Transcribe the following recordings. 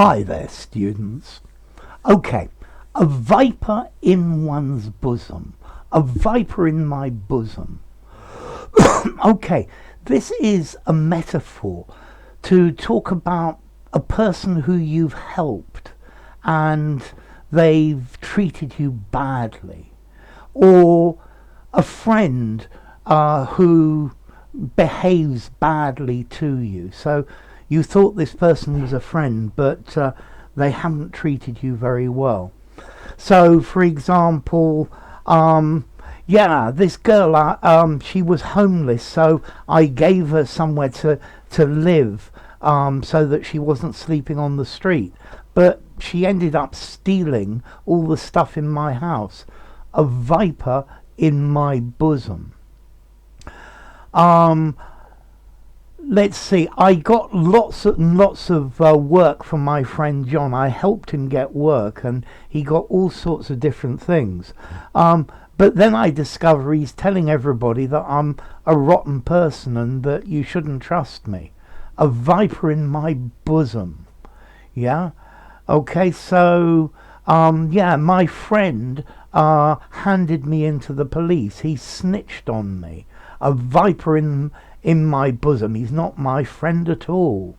Hi there, students. Okay, a viper in one's bosom. A viper in my bosom. Okay, this is a metaphor to talk about a person who you've helped and they've treated you badly, or a friend who behaves badly to you. So you thought this person was a friend, but they haven't treated you very well. So, for example, this girl, she was homeless, so I gave her somewhere to live, so that she wasn't sleeping on the street. But she ended up stealing all the stuff in my house. A viper in my bosom. Let's see, I got lots and lots of work from my friend John. I helped him get work and he got all sorts of different things. But then I discover he's telling everybody that I'm a rotten person and that you shouldn't trust me. A viper in my bosom. Yeah? Okay, so, my friend handed me into the police. He snitched on me. A viper in my bosom. He's not my friend at all.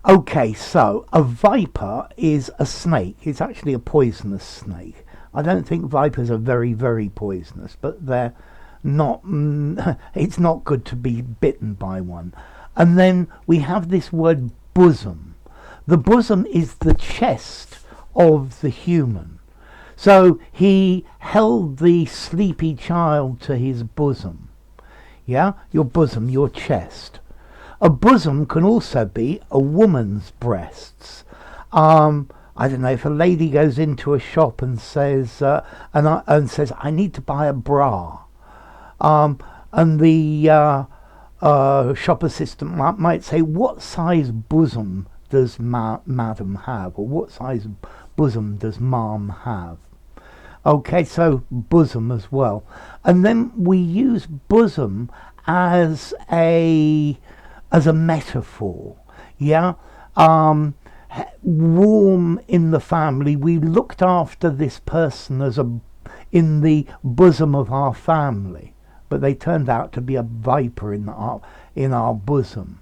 Okay, so a viper is a snake. It's actually a poisonous snake. I don't think vipers are very, very poisonous, but they're not. It's not good to be bitten by one. And then we have this word bosom. The bosom is the chest of the human. So he held the sleepy child to his bosom. Yeah, your bosom, your chest. A bosom can also be a woman's breasts. I don't know, if a lady goes into a shop and says, I need to buy a bra, and the shop assistant might say, what size bosom does madam have, or what size bosom does mom have? Okay, so bosom as well. And then we use bosom as a metaphor. Yeah? Warm in the family. We looked after this person in the bosom of our family, but they turned out to be a viper in our bosom.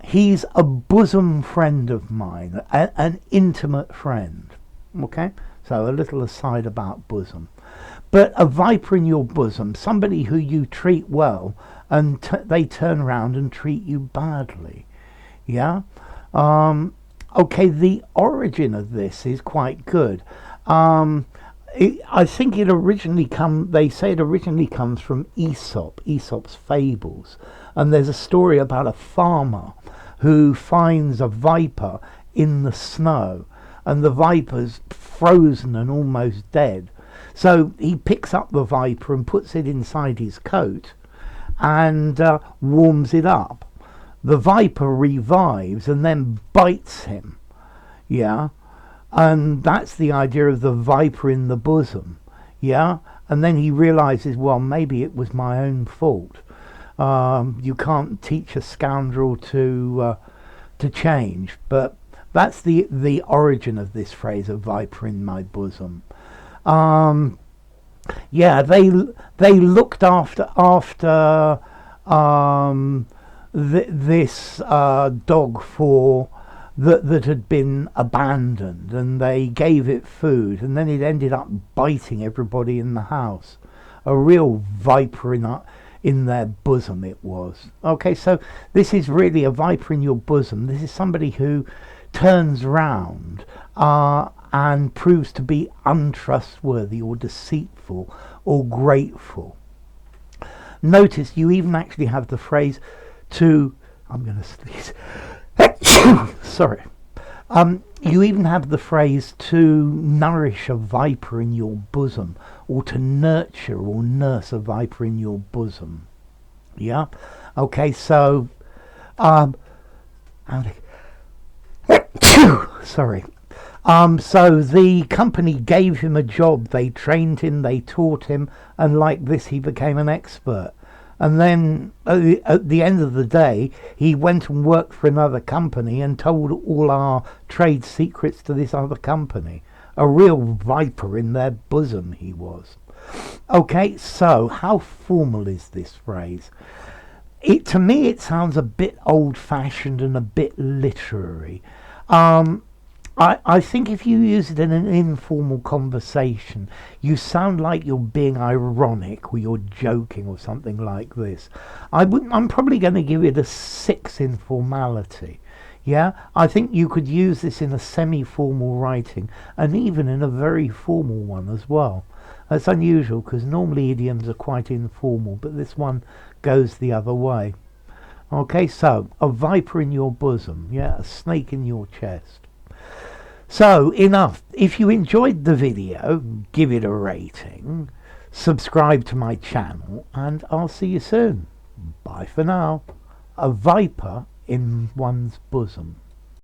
He's a bosom friend of mine, an intimate friend. Okay? So a little aside about bosom. But a viper in your bosom, somebody who you treat well and they turn around and treat you badly. Yeah? Okay, the origin of this is quite good. I think it originally comes from Aesop's fables. And there's a story about a farmer who finds a viper in the snow, and the viper's frozen and almost dead. So he picks up the viper and puts it inside his coat and warms it up. The viper revives and then bites him. Yeah? And that's the idea of the viper in the bosom. Yeah? And then he realizes, well, maybe it was my own fault. You can't teach a scoundrel to change, but that's the origin of this phrase, a viper in my bosom. They looked after this dog that had been abandoned, and they gave it food, and then it ended up biting everybody in the house. A real viper in their bosom it was. Okay, so this is really a viper in your bosom. This is somebody who turns round and proves to be untrustworthy or deceitful or grateful. Notice you even actually have the phrase I'm going to sneeze. Sorry. You even have the phrase to nourish a viper in your bosom, or to nurture or nurse a viper in your bosom. Yeah? Okay, so sorry. So the company gave him a job, they trained him, they taught him, and like this he became an expert. And then at the end of the day, he went and worked for another company and told all our trade secrets to this other company. A real viper in their bosom he was. Okay, so how formal is this phrase? To me, it sounds a bit old-fashioned and a bit literary. Um, I think if you use it in an informal conversation, you sound like you're being ironic or you're joking or something like this. I'm probably going to give it a 6 in formality. Yeah, I think you could use this in a semi-formal writing and even in a very formal one as well. That's unusual because normally idioms are quite informal, but this one goes the other way. Okay, so a viper in your bosom, yeah, a snake in your chest. So, enough. If you enjoyed the video, give it a rating, subscribe to my channel, and I'll see you soon. Bye for now. A viper in one's bosom.